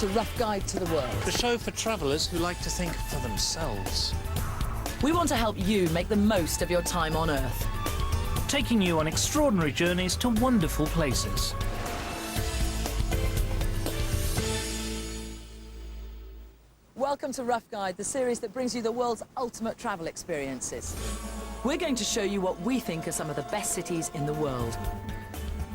to Rough Guide to the World. The show for travellers who like to think for themselves. We want to help you make the most of your time on Earth. Taking you on extraordinary journeys to wonderful places. Welcome to Rough Guide, the series that brings you the world's ultimate travel experiences. We're going to show you what we think are some of the best cities in the world.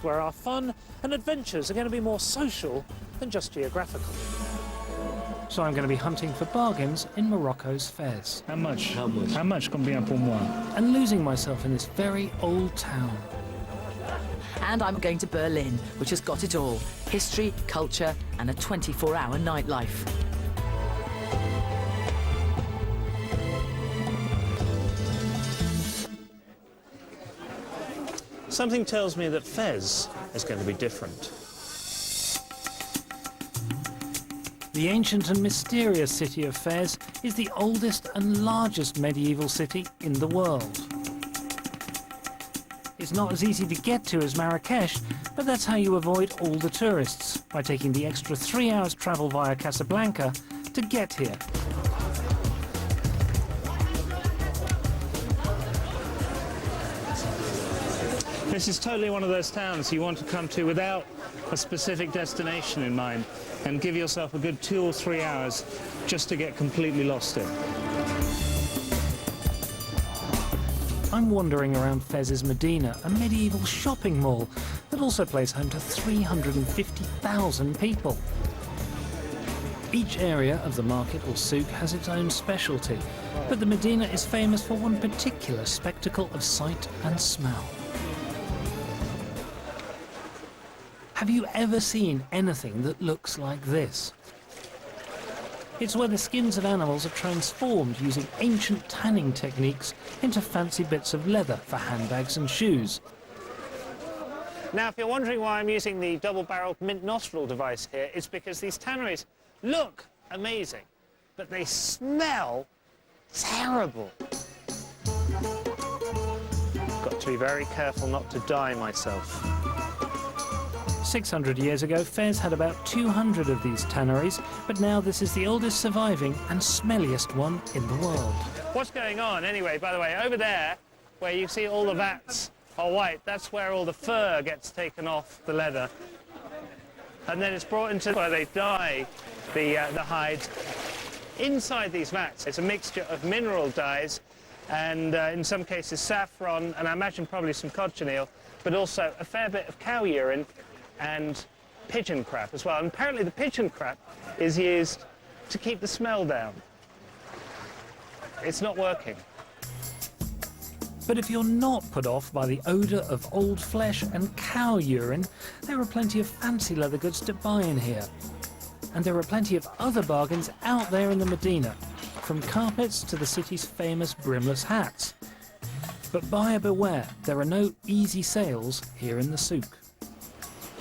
Where our fun and adventures are going to be more social than just geographical. So I'm going to be hunting for bargains in Morocco's Fez. How much? How much combien pour moi? And losing myself in this very old town. And I'm going to Berlin, which has got it all. History, culture, and a 24-hour nightlife. Something tells me that Fez is going to be different. The ancient and mysterious city of Fez is the oldest and largest medieval city in the world. It's not as easy to get to as Marrakesh, but that's how you avoid all the tourists, by taking the extra 3 hours travel via Casablanca to get here. This is totally one of those towns you want to come to without a specific destination in mind and give yourself a good 2 or 3 hours just to get completely lost in. I'm wandering around Fez's Medina, a medieval shopping mall that also plays home to 350,000 people. Each area of the market or souk has its own specialty, but the Medina is famous for one particular spectacle of sight and smell. Have you ever seen anything that looks like this? It's where the skins of animals are transformed using ancient tanning techniques into fancy bits of leather for handbags and shoes. Now, if you're wondering why I'm using the double-barreled mint nostril device here, it's because these tanneries look amazing, but they smell terrible. Got to be very careful not to dye myself. 600 years ago, Fez had about 200 of these tanneries, but now this is the oldest surviving and smelliest one in the world. What's going on anyway, by the way, over there, where you see all the vats are white, that's where all the fur gets taken off the leather. And then it's brought into where they dye the hides. Inside these vats, it's a mixture of mineral dyes and in some cases saffron, and I imagine probably some cochineal, but also a fair bit of cow urine and pigeon crap as well. And apparently the pigeon crap is used to keep the smell down. It's not working. But if you're not put off by the odour of old flesh and cow urine, there are plenty of fancy leather goods to buy in here. And there are plenty of other bargains out there in the Medina, from carpets to the city's famous brimless hats. But buyer beware, there are no easy sales here in the souk.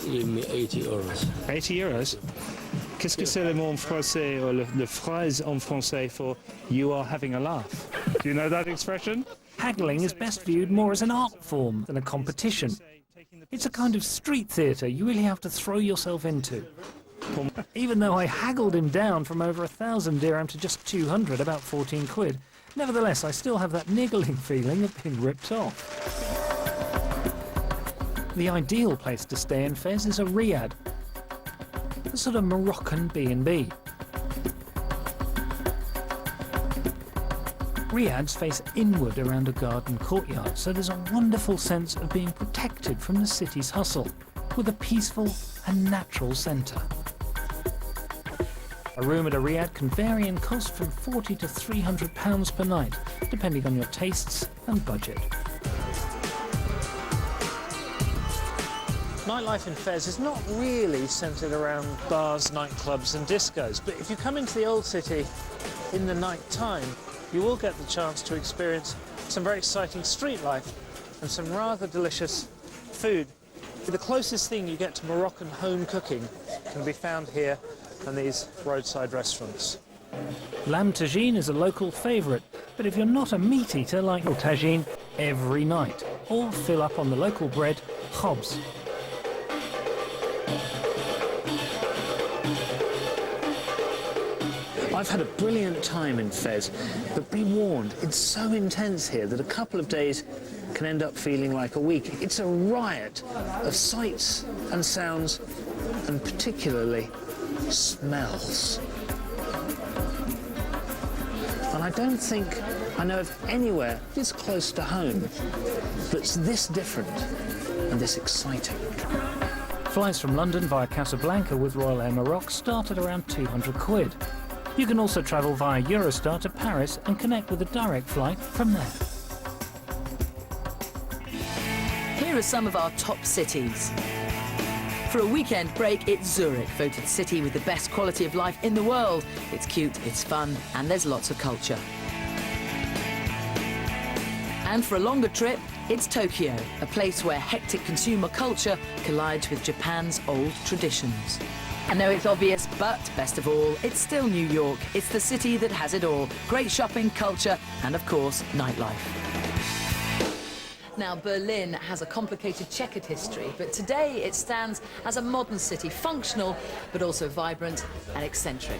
Give me 80 euros. 80 euros? Qu'est-ce que c'est le mot en français, or le phrase en français for you are having a laugh? Do you know that expression? Haggling is best viewed more as an art form than a competition. It's a kind of street theatre you really have to throw yourself into. Even though I haggled him down from over 1,000 dirham to just 200, about 14 quid, nevertheless I still have that niggling feeling of being ripped off. The ideal place to stay in Fez is a riad, a sort of Moroccan B&B. Riads face inward around a garden courtyard, so there's a wonderful sense of being protected from the city's hustle, with a peaceful and natural centre. A room at a riad can vary in cost from £40 to £300 per night, depending on your tastes and budget. Nightlife in Fez is not really centred around bars, nightclubs and discos, but if you come into the old city in the night time, you will get the chance to experience some very exciting street life and some rather delicious food. The closest thing you get to Moroccan home cooking can be found here in these roadside restaurants. Lamb tagine is a local favourite, but if you're not a meat eater, like tagine every night, or fill up on the local bread, khobz. I've had a brilliant time in Fez, but be warned, it's so intense here that a couple of days can end up feeling like a week. It's a riot of sights and sounds, and particularly smells. And I don't think I know of anywhere this close to home that's this different and this exciting. Flights from London via Casablanca with Royal Air Maroc start at around 200 quid. You can also travel via Eurostar to Paris and connect with a direct flight from there. Here are some of our top cities. For a weekend break, it's Zurich, voted city with the best quality of life in the world. It's cute, it's fun, and there's lots of culture. And for a longer trip, it's Tokyo, a place where hectic consumer culture collides with Japan's old traditions. I know it's obvious, but best of all, it's still New York. It's the city that has it all. Great shopping, culture, and of course, nightlife. Now, Berlin has a complicated checkered history, but today it stands as a modern city, functional, but also vibrant and eccentric.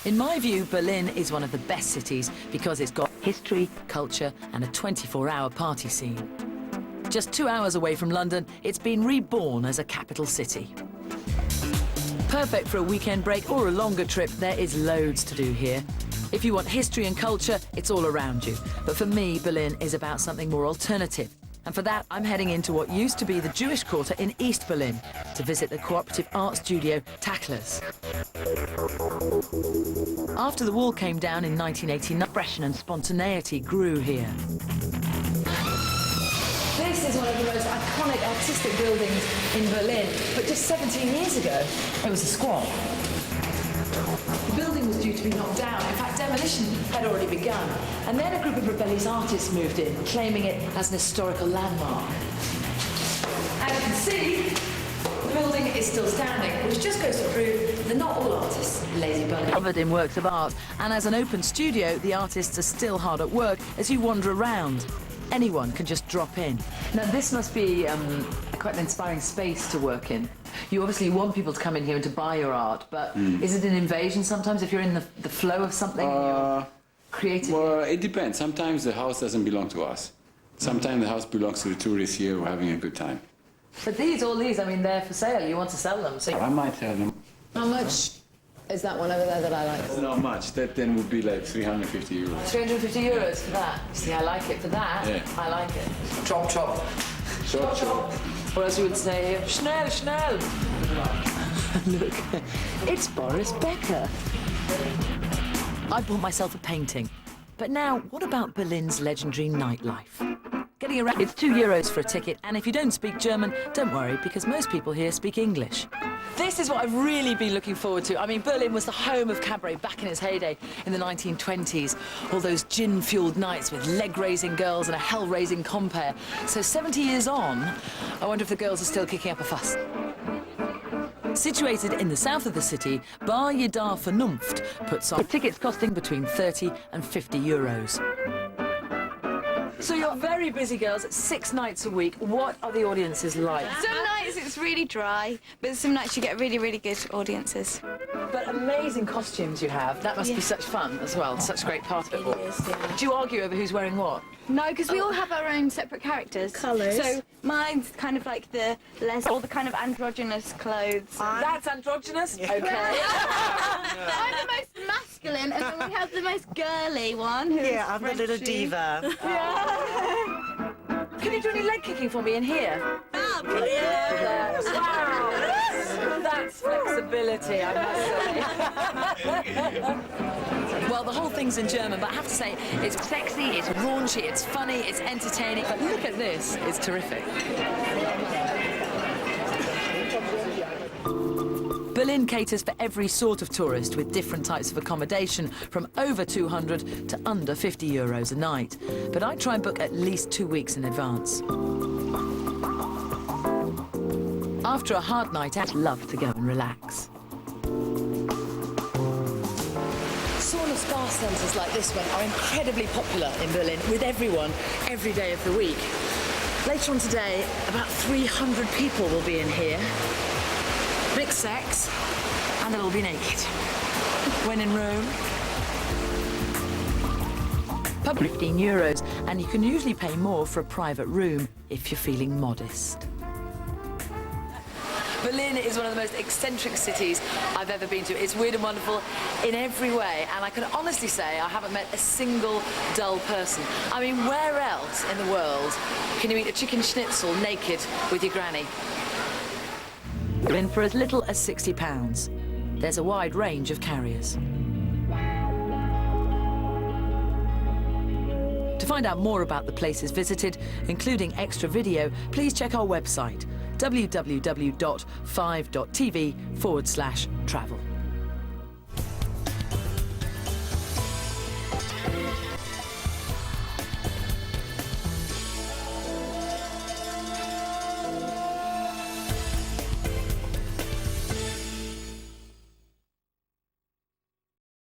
In my view, Berlin is one of the best cities because it's got history, culture, and a 24-hour party scene. Just 2 hours away from London, it's been reborn as a capital city. Perfect for a weekend break or a longer trip, there is loads to do here. If you want history and culture, it's all around you. But for me, Berlin is about something more alternative. And for that, I'm heading into what used to be the Jewish quarter in East Berlin to visit the cooperative art studio Tacklers. After the wall came down in 1989, expression and spontaneity grew here. This is one of the most iconic artistic buildings in Berlin, but just 17 years ago, it was a squat. The building was due to be knocked down. In fact, demolition had already begun. And then a group of rebellious artists moved in, claiming it as an historical landmark. As you can see, the building is still standing, which just goes to prove that not all artists are lazy bunnies. Covered in works of art, and as an open studio, the artists are still hard at work as you wander around. Anyone can just drop in. Now, this must be quite an inspiring space to work in. You obviously want people to come in here and to buy your art, but is it an invasion sometimes if you're in the flow of something and you're creative? Well, it depends. Sometimes the house doesn't belong to us. Sometimes the house belongs to the tourists here who are having a good time. But all these, I mean, they're for sale. You want to sell them. So I might tell them. How much is that one over there that I like? Not much. That then would be like 350 euros. 350 euros for that. See, I like it for that. Yeah. I like it. Chop, chop. Chop, chop. Or as you would say, schnell, schnell. Look, it's Boris Becker. I bought myself a painting. But now, what about Berlin's legendary nightlife? Getting around, it's €2 for a ticket, and if you don't speak German, don't worry, because most people here speak English. This is what I've really been looking forward to. I mean, Berlin was the home of cabaret back in its heyday in the 1920s. All those gin-fueled nights with leg-raising girls and a hell-raising compere. So 70 years on, I wonder if the girls are still kicking up a fuss. Situated in the south of the city, Bar Yedar Vernunft puts on tickets costing between 30 and 50 euros. So you're very busy, girls, 6 nights a week. What are the audiences like? Some nights it's really dry, but some nights you get really, really good audiences. But amazing costumes you have. That must be such fun as well. Such great party. It is, yeah. Do you argue over who's wearing what? No, because we all have our own separate characters. Colours. So mine's kind of like all the kind of androgynous clothes. That's androgynous? Okay. I'm the most masculine, and then we have the most girly one. Yeah, I'm the little diva. Can you do any leg kicking for me in here? Oh, brilliant. Wow. That's flexibility, I must say. Well, the whole thing's in German, but I have to say, it's sexy, it's raunchy, it's funny, it's entertaining. But look at this, it's terrific. Berlin caters for every sort of tourist with different types of accommodation, from over 200 to under 50 euros a night. But I try and book at least 2 weeks in advance. After a hard night out, I love to go and relax. Sauna spa centres like this one are incredibly popular in Berlin with everyone every day of the week. Later on today, about 300 people will be in here. Mixed sex, and they'll all be naked. When in Rome. Public €15, and you can usually pay more for a private room if you're feeling modest. Berlin is one of the most eccentric cities I've ever been to. It's weird and wonderful in every way, and I can honestly say I haven't met a single dull person. I mean, where else in the world can you eat a chicken schnitzel naked with your granny? Berlin for as little as £60. There's a wide range of carriers. To find out more about the places visited, including extra video, please check our website, www.5.tv/travel.